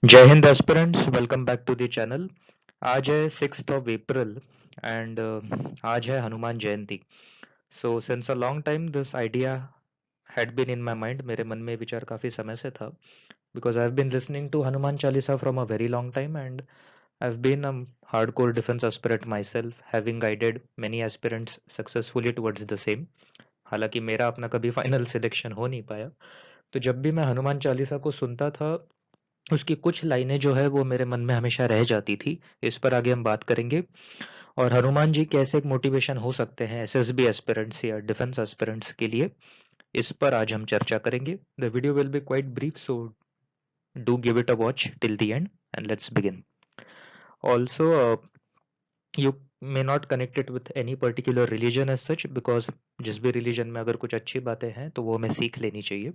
जय हिंद aspirants, welcome back to the channel. आज है 6th of April एंड आज है Hanuman Jayanti. So since a long time this idea had been in my mind. मेरे मन में विचार काफ़ी समय से था because I have been listening to Hanuman Chalisa from a very long time and I have been a hardcore defence aspirant myself, having guided many aspirants successfully towards the same. हालांकि मेरा अपना कभी फाइनल सिलेक्शन हो नहीं पाया। तो जब भी मैं हनुमान चालीसा को सुनता था उसकी कुछ लाइनें जो है वो मेरे मन में हमेशा रह जाती थी। इस पर आगे हम बात करेंगे और हनुमान जी कैसे एक मोटिवेशन हो सकते हैं एसएसबी एस्पिरेंट्स या डिफेंस एस्पिरेंट्स के लिए, इस पर आज हम चर्चा करेंगे। The video will be quite brief, so do give it a watch till the end and let's begin. Also you may not connect it with any particular religion as such, because जिस भी religion में अगर कुछ अच्छी बातें हैं तो वो हमें सीख लेनी चाहिए।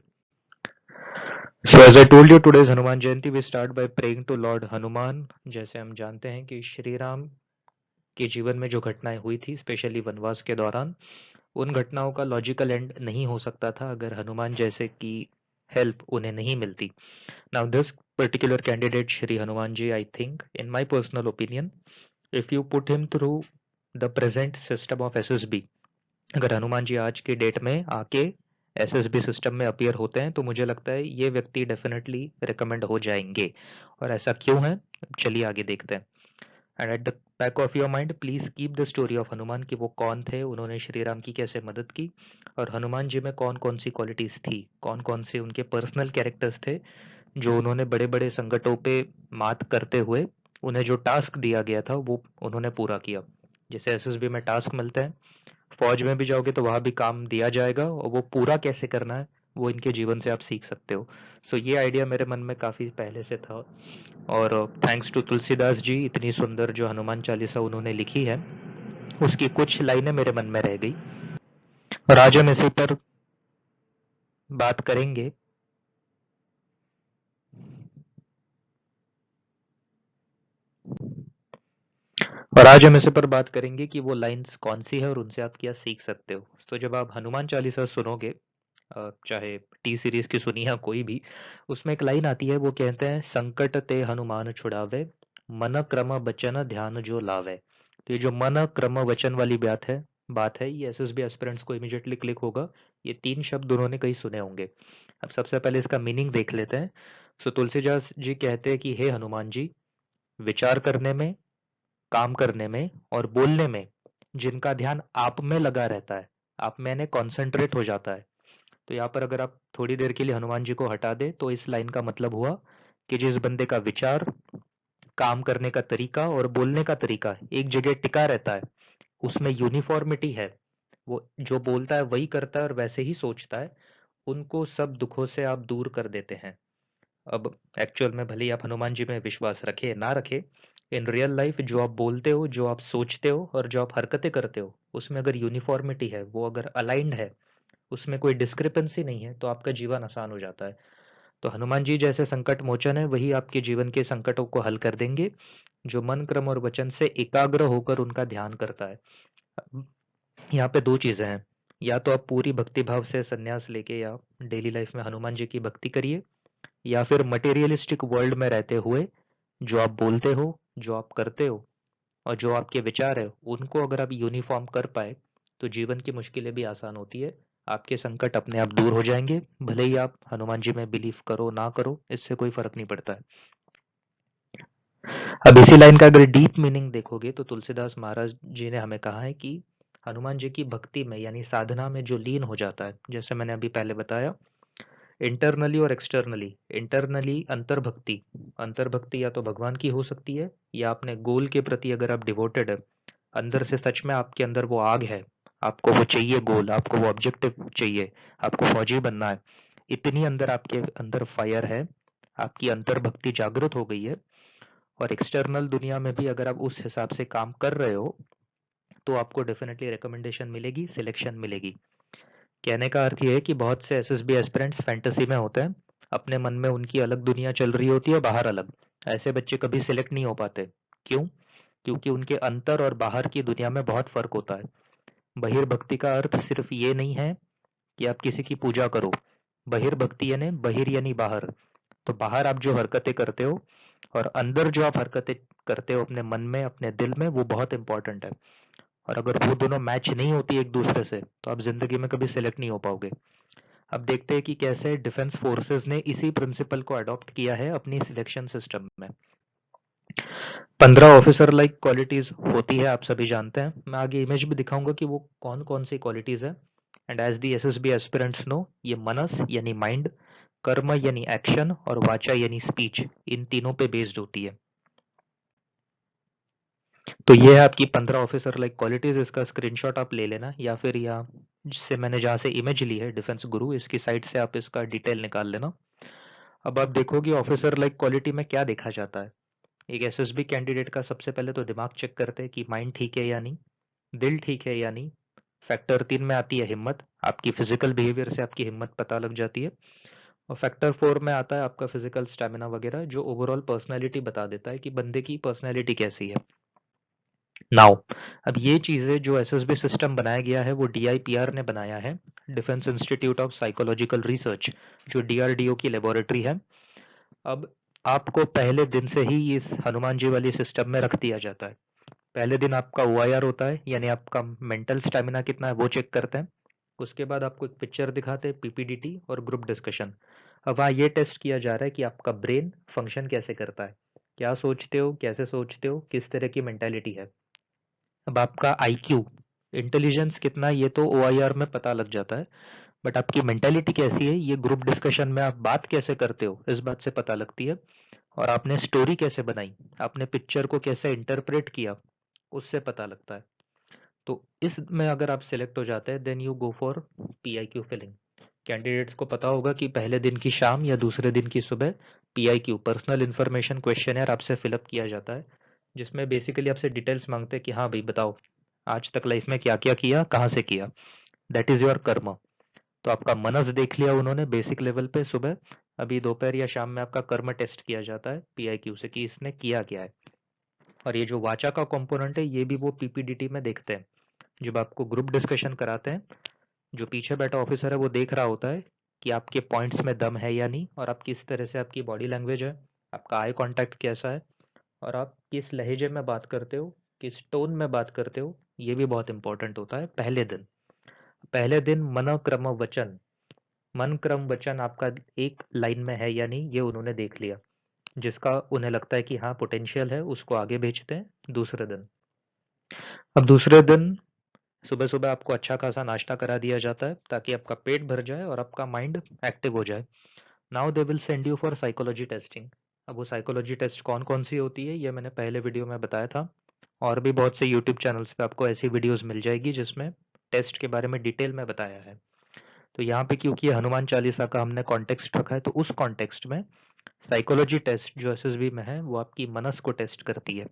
So as I told you, today's Hanuman Jayanti we start by praying to Lord Hanuman. जैसे हम जानते हैं कि श्री राम के जीवन में जो घटनाएं हुई थी, स्पेशली वनवास के दौरान, उन घटनाओं का लॉजिकल एंड नहीं हो सकता था अगर हनुमान जैसे की हेल्प उन्हें नहीं मिलती। Now this particular candidate Shri Hanuman ji, I think in my personal opinion, if you put him through the present system of SSB, अगर हनुमान जी आज के डेट में आके एसएसबी सिस्टम में अपीयर होते हैं तो मुझे लगता है ये व्यक्ति डेफिनेटली रिकमेंड हो जाएंगे। और ऐसा क्यों है, चलिए आगे देखते हैं। And at the back of your mind please keep the story of Hanuman, कि वो कौन थे, उन्होंने श्री राम की कैसे मदद की, और हनुमान जी में कौन कौन सी क्वालिटीज थी, कौन कौन से उनके पर्सनल कैरेक्टर्स थे जो उन्होंने बड़े बड़े संकटों पे मात करते हुए उन्हें जो टास्क दिया गया था वो उन्होंने पूरा किया। जैसे एसएसबी में टास्क मिलते हैं, फौज में भी जाओगे तो वहां भी काम दिया जाएगा और वो पूरा कैसे करना है वो इनके जीवन से आप सीख सकते हो। सो ये आइडिया मेरे मन में काफी पहले से था और थैंक्स टू तुलसीदास जी, इतनी सुंदर जो हनुमान चालीसा उन्होंने लिखी है उसकी कुछ लाइनें मेरे मन में रह गई और आज हम इसी पर बात करेंगे। और आज हम इसी पर बात करेंगे कि वो लाइंस कौन सी है और उनसे आप क्या सीख सकते हो। तो जब आप हनुमान चालीसा सुनोगे, चाहे टी सीरीज की सुनी या कोई भी, उसमें एक लाइन आती है, वो कहते हैं संकट ते हनुमान छुड़ावे, मन क्रम वचन ध्यान जो लावे। तो ये जो मन क्रम वचन वाली बात है ये एसएसबी एस्पिरेंट्स को इमीडिएटली क्लिक होगा। ये तीन शब्द उन्होंने कहीं सुने होंगे। अब सबसे पहले इसका मीनिंग देख लेते हैं। सो तुलसीदास जी कहते हैं कि हे हनुमान जी, विचार करने में, काम करने में और बोलने में जिनका ध्यान आप में लगा रहता है, आप में कॉन्सेंट्रेट हो जाता है। तो यहाँ पर अगर आप थोड़ी देर के लिए हनुमान जी को हटा दे तो इस लाइन का मतलब हुआ कि जिस बंदे का विचार, काम करने का तरीका और बोलने का तरीका एक जगह टिका रहता है, उसमें यूनिफॉर्मिटी है, वो जो बोलता है वही करता है और वैसे ही सोचता है, उनको सब दुखों से आप दूर कर देते हैं। अब एक्चुअल में भले ही आप हनुमान जी में विश्वास रखे ना रखे, इन रियल लाइफ जो आप बोलते हो, जो आप सोचते हो और जो आप हरकतें करते हो, उसमें अगर यूनिफॉर्मिटी है, वो अगर अलाइंड है, उसमें कोई डिस्क्रिपेंसी नहीं है, तो आपका जीवन आसान हो जाता है। तो हनुमान जी जैसे संकट मोचन है वही आपके जीवन के संकटों को हल कर देंगे, जो मन क्रम और वचन से एकाग्र होकर उनका ध्यान करता है। अब यहाँ पे दो चीजें हैं, या तो आप पूरी भक्ति भाव से संन्यास लेके या डेली लाइफ में हनुमान जी की भक्ति करिए, या फिर मटेरियलिस्टिक वर्ल्ड में रहते हुए जो आप बोलते हो, जो आप करते हो और जो आपके विचार है, उनको अगर आप यूनिफॉर्म कर पाए तो जीवन की मुश्किलें भी आसान होती है, आपके संकट अपने आप दूर हो जाएंगे। भले ही आप हनुमान जी में बिलीव करो ना करो, इससे कोई फर्क नहीं पड़ता है। अब इसी लाइन का अगर डीप मीनिंग देखोगे तो तुलसीदास महाराज जी ने हमें कहा है कि हनुमान जी की भक्ति में यानी साधना में जो लीन हो जाता है, जैसे मैंने अभी पहले बताया, इंटरनली और एक्सटर्नली। इंटरनली अंतर्भक्ति, अंतर्भक्ति या तो भगवान की हो सकती है या अपने गोल के प्रति अगर आप डिवोटेड है, अंदर से सच में आपके अंदर वो आग है, आपको वो चाहिए गोल, आपको वो ऑब्जेक्टिव चाहिए, आपको फौजी बनना है, इतनी अंदर आपके अंदर फायर है, आपकी अंतर्भक्ति जागृत हो गई है, और एक्सटर्नल दुनिया में भी अगर आप उस हिसाब से काम कर रहे हो तो आपको डेफिनेटली रिकमेंडेशन मिलेगी, सिलेक्शन मिलेगी। कहने का अर्थ ये है कि बहुत से एसएसबी एस्पिरेंट्स फैंटेसी में होते हैं, अपने मन में उनकी अलग दुनिया चल रही होती है, बाहर अलग। ऐसे बच्चे कभी सिलेक्ट नहीं हो पाते। क्यों? क्योंकि उनके अंतर और बाहर की दुनिया में बहुत फर्क होता है। बहिर्भक्ति का अर्थ सिर्फ ये नहीं है कि आप किसी की पूजा करो। बहिर्भक्ति यानी बहिर यानी बाहर, तो बाहर आप जो हरकतें करते हो और अंदर जो आप हरकतें करते हो अपने मन में, अपने दिल में, वो बहुत इंपॉर्टेंट है। और अगर वो दोनों मैच नहीं होती एक दूसरे से तो आप जिंदगी में कभी सिलेक्ट नहीं हो पाओगे। अब देखते हैं कि कैसे डिफेंस फोर्सेस ने इसी प्रिंसिपल को अडॉप्ट किया है अपनी सिलेक्शन सिस्टम में। 15 ऑफिसर लाइक क्वालिटीज होती है, आप सभी जानते हैं। मैं आगे इमेज भी दिखाऊंगा कि वो कौन कौन सी क्वालिटीज है। And as the SSB aspirants know, ये मनस यानी माइंड, कर्म यानी एक्शन और वाचा यानी स्पीच, इन तीनों पे बेस्ड होती है। तो ये है आपकी 15 ऑफिसर लाइक क्वालिटीज। इसका स्क्रीनशॉट आप ले लेना, या फिर या जिससे मैंने जहाँ से इमेज ली है डिफेंस गुरु, इसकी साइट से आप इसका डिटेल निकाल लेना। अब आप देखोगे ऑफिसर लाइक क्वालिटी में क्या देखा जाता है। एक एसएसबी कैंडिडेट का सबसे पहले तो दिमाग चेक करते हैं कि माइंड ठीक है या नहीं, दिल ठीक है या नहीं। फैक्टर 3 में आती है हिम्मत, आपकी फिजिकल बिहेवियर से आपकी हिम्मत पता लग जाती है। और फैक्टर 4 में आता है आपका फिजिकल स्टेमिना वगैरह, जो ओवरऑल पर्सनैलिटी बता देता है कि बंदे की पर्सनैलिटी कैसी है। नाउ, अब ये चीजें जो एसएसबी सिस्टम बनाया गया है वो डीआईपीआर ने बनाया है, defence institute of psychological research, जो डीआरडीओ की लेबोरेटरी है। अब आपको पहले दिन से ही इस हनुमान जी वाली सिस्टम में रख दिया जाता है। पहले दिन आपका ओआईआर होता है, यानी आपका मेंटल स्टेमिना कितना है वो चेक करते हैं। उसके बाद आपको एक पिक्चर दिखाते हैं, पीपीडीटी और ग्रुप डिस्कशन। अब वहाँ ये टेस्ट किया जा रहा है कि आपका ब्रेन फंक्शन कैसे करता है, क्या सोचते हो, कैसे सोचते हो, किस तरह की मेंटालिटी है। अब आपका आईक्यू, इंटेलिजेंस कितना, ये तो ओआईआर में पता लग जाता है। बट आपकी मेंटालिटी कैसी है, ये ग्रुप डिस्कशन में आप बात कैसे करते हो इस बात से पता लगती है। और आपने स्टोरी कैसे बनाई, आपने पिक्चर को कैसे इंटरप्रेट किया, उससे पता लगता है। तो इसमें अगर आप सिलेक्ट हो जाते हैं then you go for PIQ filling. Candidates को पता होगा कि पहले दिन की शाम या दूसरे दिन की सुबह पीआईक्यू, पर्सनल इंफॉर्मेशन क्वेश्चन आपसे फिलअप किया जाता है, जिसमें बेसिकली आपसे डिटेल्स मांगते हैं कि हाँ भाई बताओ, आज तक लाइफ में क्या क्या किया, कहाँ से किया। दैट इज योर कर्म। तो आपका मनस देख लिया उन्होंने बेसिक लेवल पे सुबह। अभी दोपहर या शाम में आपका कर्म टेस्ट किया जाता है पीआईक्यू से कि इसने किया क्या है। और ये जो वाचा का कंपोनेंट है ये भी वो पीपीडीटी में देखते हैं। जब आपको ग्रुप डिस्कशन कराते हैं, जो पीछे बैठा ऑफिसर है वो देख रहा होता है कि आपके पॉइंट्स में दम है या नहीं, और आप किस तरह से, आपकी बॉडी लैंग्वेज है, आपका आई कांटेक्ट कैसा है, और आप किस लहजे में बात करते हो, किस टोन में बात करते हो। ये भी बहुत इंपॉर्टेंट होता है पहले दिन। पहले दिन मन क्रम वचन, मन क्रम वचन आपका एक लाइन में है या नहीं, ये उन्होंने देख लिया। जिसका उन्हें लगता है कि हाँ पोटेंशियल है, उसको आगे भेजते हैं दूसरे दिन। अब दूसरे दिन सुबह सुबह आपको अच्छा खासा नाश्ता करा दिया जाता है ताकि आपका पेट भर जाए और आपका माइंड एक्टिव हो जाए। Now they will send you for psychology testing. अब वो साइकोलॉजी टेस्ट कौन कौन सी होती है ये मैंने पहले वीडियो में बताया था, और भी बहुत से यूट्यूब चैनल्स पे आपको ऐसी वीडियोस मिल जाएगी जिसमें टेस्ट के बारे में डिटेल में बताया है। तो यहाँ पे क्योंकि ये हनुमान चालीसा का हमने कॉन्टेक्स्ट रखा है, तो उस कॉन्टेक्स्ट में साइकोलॉजी टेस्ट जो एसएसबी में है वो आपकी मनस को टेस्ट करती है।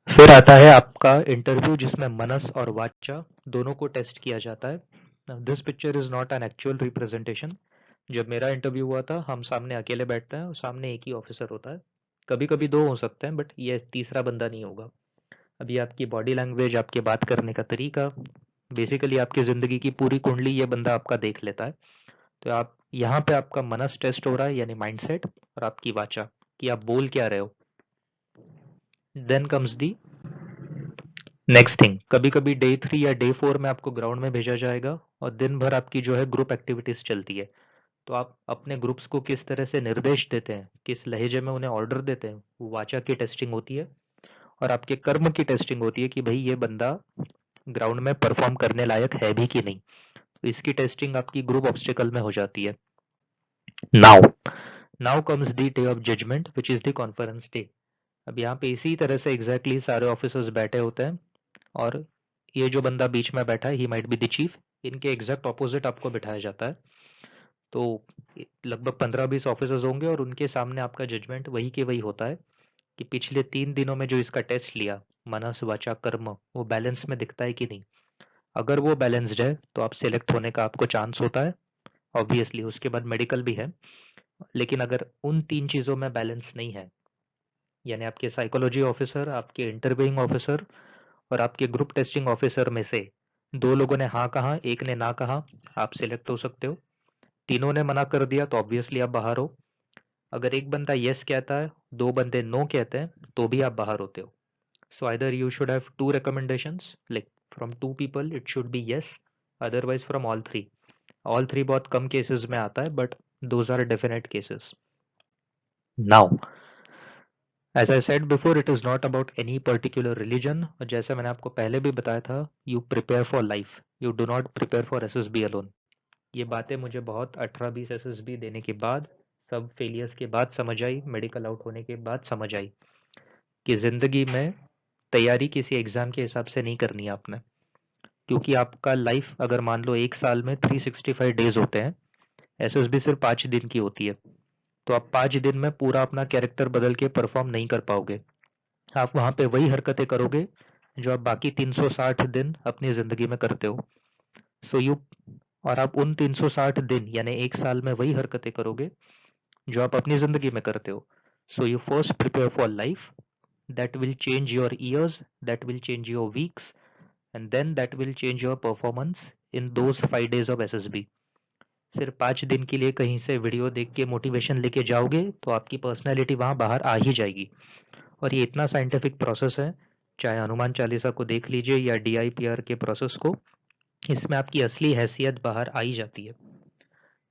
फिर आता है आपका इंटरव्यू, जिसमें मनस और वाचा दोनों को टेस्ट किया जाता है। This picture is not an actual representation. जब मेरा इंटरव्यू हुआ था, हम सामने अकेले बैठते हैं और सामने एक ही ऑफिसर होता है। कभी कभी दो हो सकते हैं बट ये तीसरा बंदा नहीं होगा। अभी आपकी बॉडी लैंग्वेज, आपके बात करने का तरीका, बेसिकली आपकी जिंदगी की पूरी कुंडली ये बंदा आपका देख लेता है। तो आप यहाँ पे आपका मनस टेस्ट हो रहा है, यानी माइंडसेट, और आपकी वाचा कि आप बोल क्या रहे हो। Then comes the next thing. कभी कभी डे 3 या डे 4 में आपको ग्राउंड में भेजा जाएगा और दिन भर आपकी जो है ग्रुप एक्टिविटीज चलती है। तो आप अपने ग्रुप्स को किस तरह से निर्देश देते हैं, किस लहजे में उन्हें ऑर्डर देते हैं, वो वाचा की टेस्टिंग होती है। और आपके कर्म की टेस्टिंग होती है कि भाई ये बंदा ग्राउंड में परफॉर्म करने लायक है भी कि नहीं। तो इसकी टेस्टिंग आपकी ग्रुप ऑब्स्टिकल में हो जाती है। Now, now comes the day of judgement which is the conference day. अब यहाँ पे इसी तरह से एग्जैक्टली सारे ऑफिसर्स बैठे होते हैं, और ये जो बंदा बीच में बैठा है he might be the chief, इनके एग्जैक्ट ऑपोजिट आपको बिठाया जाता है। तो लगभग 15-20 ऑफिसर्स होंगे और उनके सामने आपका जजमेंट वही के वही होता है कि पिछले 3 दिनों में जो इसका टेस्ट लिया, मनस वाचा कर्म, वो बैलेंस में दिखता है कि नहीं। अगर वो बैलेंस्ड है तो आप सिलेक्ट होने का आपको चांस होता है ऑब्वियसली। उसके बाद मेडिकल भी है। लेकिन अगर उन 3 चीज़ों में बैलेंस नहीं है, यानी आपके साइकोलॉजी ऑफिसर, आपके इंटरव्यूइंग ऑफिसर और आपके ग्रुप टेस्टिंग ऑफिसर में से 2 लोगों ने हाँ कहा, एक ने ना कहा, आप सिलेक्ट हो सकते हो। तीनों ने मना कर दिया तो ऑब्वियसली आप बाहर हो। अगर एक बंदा यस कहता है, दो बंदे नो कहते हैं, तो भी आप बाहर होते हो। So either you should have two recommendations, like from two people it should be yes, otherwise from all three. All three बहुत कम केसेस में आता है, but those are definite cases. Now, as I said before, it is not about any particular religion. जैसे मैंने आपको पहले भी बताया था, you prepare for life, you do not prepare for SSB alone. ये बातें मुझे बहुत 18-20 एसएसबी देने के बाद, सब फेलियर्स के बाद समझ आई, मेडिकल आउट होने के बाद समझ आई कि ज़िंदगी में तैयारी किसी एग्ज़ाम के हिसाब से नहीं करनी है आपने। क्योंकि आपका लाइफ अगर मान लो 1 साल में 365 डेज़ होते हैं, एसएसबी सिर्फ 5 दिन की होती है। तो आप 5 दिन में पूरा अपना कैरेक्टर बदल के परफॉर्म नहीं कर पाओगे। आप वहाँ पे वही हरकतें करोगे जो आप बाकी 360 दिन अपनी ज़िंदगी में करते हो। सो यू और आप उन 360 दिन यानी 1 साल में वही हरकतें करोगे जो आप अपनी ज़िंदगी में करते हो। So you first prepare for life, that will change your years, that will change your weeks, and then that will change your performance in those 5 days of SSB। सिर्फ 5 दिन के लिए कहीं से वीडियो देख के मोटिवेशन लेके जाओगे तो आपकी पर्सनैलिटी वहां बाहर आ ही जाएगी। और ये इतना साइंटिफिक प्रोसेस है, चाहे हनुमान चालीसा को देख लीजिए या DIPR के प्रोसेस को, इसमें आपकी असली हैसियत बाहर आ ही जाती है।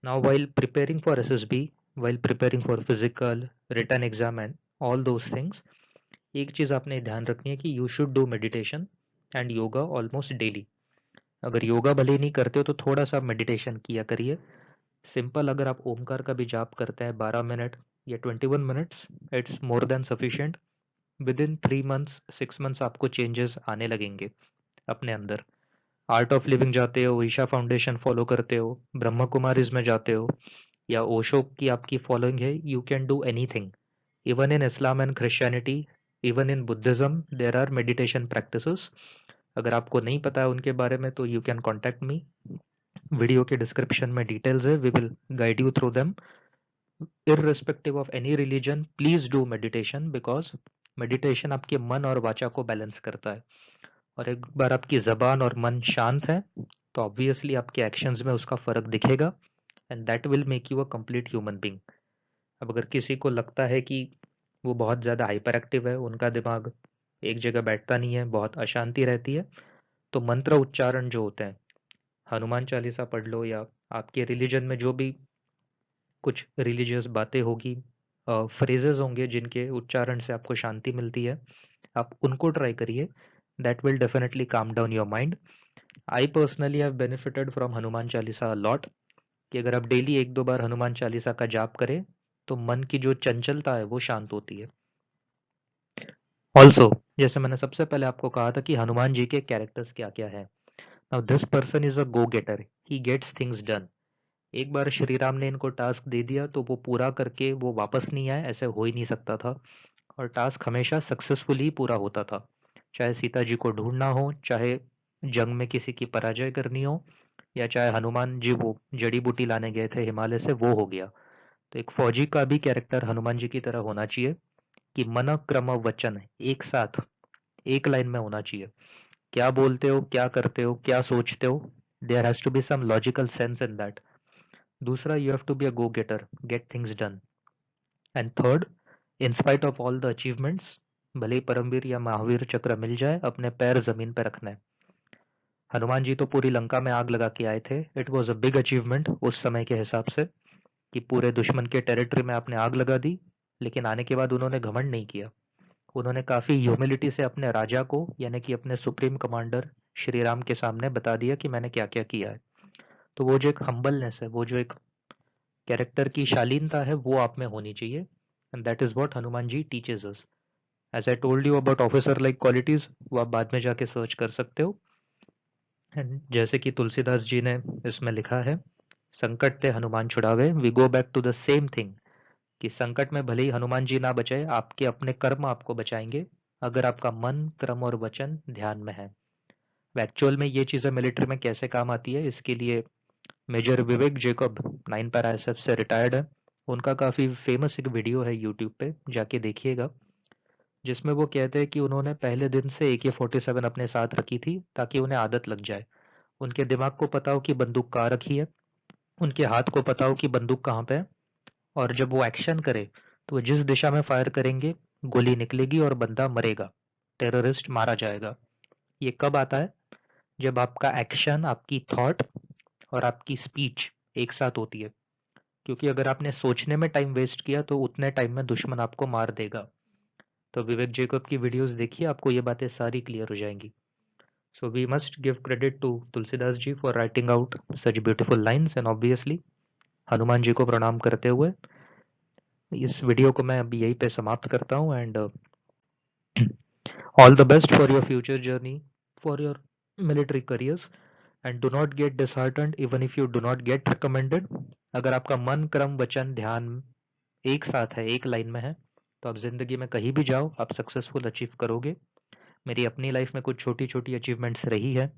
Now while preparing for SSB, while preparing for physical, written exam and all those things, एक चीज़ आपने ध्यान रखनी है कि you should do meditation and yoga almost daily. अगर योगा भले ही नहीं करते हो तो थोड़ा सा मेडिटेशन किया करिए। सिंपल, अगर आप ओमकार का भी जाप करते हैं 12 मिनट या 21 minutes, it's more than sufficient. With in 3 months 6 months आपको चेंजेस आने लगेंगे अपने अंदर। आर्ट ऑफ लिविंग जाते हो, ईशा फाउंडेशन फॉलो करते हो, ब्रह्म कुमारीज में जाते हो, या ओशो की आपकी फॉलोइंग है, you can do anything. Even in Islam and Christianity, even in Buddhism, there are meditation practices. अगर आपको नहीं पता है उनके बारे में तो you can contact me. Video के डिस्क्रिप्शन में डिटेल्स है, we will guide you through them. Irrespective of any religion, please do meditation, because meditation आपके मन और वाचा को बैलेंस करता है। और एक बार आपकी जबान और मन शांत है तो ऑब्वियसली आपके एक्शंस में उसका फर्क दिखेगा, and that will make you a complete human being. अब अगर किसी को लगता है कि वो बहुत ज़्यादा हाइपर एक्टिव है, उनका दिमाग एक जगह बैठता नहीं है, बहुत अशांति रहती है, तो मंत्र उच्चारण जो होते हैं, हनुमान चालीसा पढ़ लो, या आपके रिलीजन में जो भी कुछ रिलीजियस बातें होगी, फ्रेजेस होंगे जिनके उच्चारण से आपको शांति मिलती है, आप उनको ट्राई करिए। That will definitely calm down your mind. I personally have benefited from Hanuman Chalisa lot, कि अगर आप डेली एक दो बार हनुमान चालीसा का जाप करें तो मन की जो चंचलता है वो शांत होती है। ऑल्सो, जैसे मैंने सबसे पहले आपको कहा था कि हनुमान जी के कैरेक्टर्स क्या क्या है। Now this person is a go getter, he gets things done. एक बार श्री राम ने इनको टास्क दे दिया तो वो पूरा करके वो वापस नहीं आए, ऐसे हो ही नहीं सकता था। और टास्क हमेशा सक्सेसफुली पूरा होता था, चाहे सीता जी को ढूंढना हो, चाहे जंग में किसी की पराजय करनी हो, या चाहे हनुमान जी वो जड़ी बूटी लाने गए थे हिमालय से, वो हो गया। तो एक फौजी का भी कैरेक्टर हनुमान जी की तरह होना चाहिए कि मन क्रम वचन एक साथ एक लाइन में होना चाहिए। क्या बोलते हो, क्या करते हो, क्या सोचते हो, there has to be some logical sense in that. दूसरा, you have to be a go getter, get things done. And third, in spite of all the achievements, भले ही परमवीर या महावीर चक्र मिल जाए, अपने पैर जमीन पर रखना है। हनुमान जी तो पूरी लंका में आग लगा के आए थे, it was a big achievement उस समय के हिसाब से, कि पूरे दुश्मन के टेरिटरी में आपने आग लगा दी। लेकिन आने के बाद उन्होंने घमंड नहीं किया, उन्होंने काफी ह्यूमिलिटी से अपने राजा को, यानी कि अपने सुप्रीम कमांडर श्री राम के सामने बता दिया कि मैंने क्या क्या किया है। तो वो जो एक हम्बलनेस है, वो जो एक कैरेक्टर की शालीनता है, वो आप में होनी चाहिए। And that is what Hanuman ji teaches us. As I told you about officer like qualities, वो आप बाद में जाके सर्च कर सकते हो। एंड जैसे कि तुलसीदास जी ने इसमें लिखा है, संकट ते हनुमान छुड़ावे, we go back to the same thing, कि संकट में भले ही हनुमान जी ना बचाए, आपके अपने कर्म आपको बचाएंगे, अगर आपका मन, क्रम और वचन ध्यान में है। एक्चुअल में ये चीज़ें मिलिट्री में कैसे काम आती है, इसके लिए मेजर विवेक जेकब 9 पैरा SF से रिटायर्ड है, उनका काफ़ी फेमस एक वीडियो है यूट्यूब पे, जाके देखिएगा। जिसमें वो कहते हैं कि उन्होंने पहले दिन से AK-47 अपने साथ रखी थी ताकि उन्हें आदत लग जाए, उनके दिमाग को पता हो कि बंदूक कहाँ रखी है, उनके हाथ को पता हो कि बंदूक कहाँ पे है, और जब वो एक्शन करे तो वो जिस दिशा में फायर करेंगे गोली निकलेगी और बंदा मरेगा, टेररिस्ट मारा जाएगा। ये कब आता है? जब आपका एक्शन, आपकी थॉट और आपकी स्पीच एक साथ होती है। क्योंकि अगर आपने सोचने में टाइम वेस्ट किया तो उतने टाइम में दुश्मन आपको मार देगा। तो विवेक जेकब की वीडियोस देखिए, आपको ये बातें सारी क्लियर हो जाएंगी। So we must give credit to Tulsidas ji for writing out such beautiful lines, and obviously Hanuman ji को प्रणाम करते हुए इस वीडियो को मैं अभी यहीं पे समाप्त करता हूँ। And all the best for your future journey, for your military careers, and do not gate disheartened even if you do not gate recommended. अगर आपका मन, क्रम, वचन, ध्यान एक साथ है, एक लाइन में है, तो आप जिंदगी में कहीं भी जाओ आप सक्सेसफुल अचीव करोगे। मेरी अपनी लाइफ में कुछ छोटी छोटी अचीवमेंट्स रही है।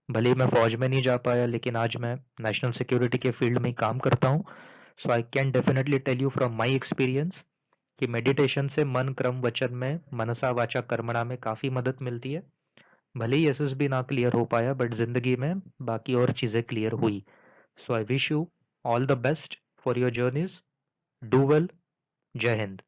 भले ही मैं फौज में नहीं जा पाया, लेकिन आज मैं नेशनल सिक्योरिटी के फील्ड में ही काम करता हूँ। So I can definitely tell you from my experience कि मेडिटेशन से मन, क्रम, वचन में, मनसा वाचा कर्मणा में काफ़ी मदद मिलती है। भले ही एसएसबी ना क्लियर हो पाया, बट जिंदगी में बाकी और चीज़ें क्लियर हुई। So I wish you all the best for your journeys. Do well. जय हिंद।